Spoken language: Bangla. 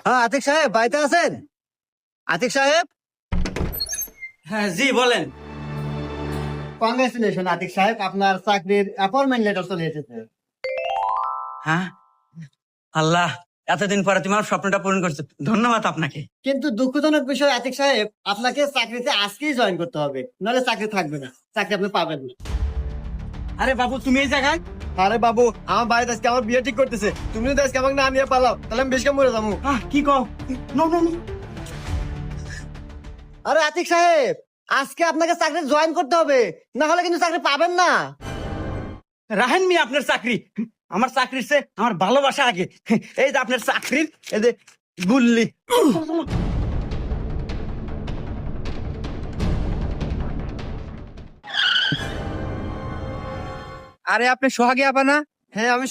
হ্যাঁ, আতিক সাহেব বাড়িতে আছেন? আতিক সাহেব, হ্যাঁ জি বলেন। কংগ্রেচুলেশন আতিক সাহেব, আপনার চাকরির অ্যাপয়েন্টমেন্ট লেটার চলে এসেছে। হ্যাঁ, আল্লাহ, এতদিন পরে তুমি আমার স্বপ্নটা পূরণ করছো, ধন্যবাদ আপনাকে। কিন্তু দুঃখজনক বিষয় আতিক সাহেব, আপনাকে চাকরিতে আজকেই জয়েন করতে হবে, নাহলে চাকরি থাকবে না, চাকরি আপনি পাবেন না। আরে বাবু, তুমি এই জায়গায়? আরে বাবু, আমার বাড়িতে আজকে আমার বিয়ে ঠিক করতেছে, তুমি যদি আজকে আমাকে না নিয়ে পালাও তাহলে আমি বেশ মরে যাবো। কি কও? No no no. আরে আতিক সাহেব, আজকে আপনাকে চাকরি জয়েন করতে হবে, না হলে কিন্তু চাকরি পাবেন না। রাহেন মি আপনার চাকরি, আমার চাকরির চেয়ে আমার ভালোবাসা আগে। এই যে আপনার চাকরির এই যে গুল্লি। আরে আপনি সোহাগী আপা না? হ্যাঁ, আমি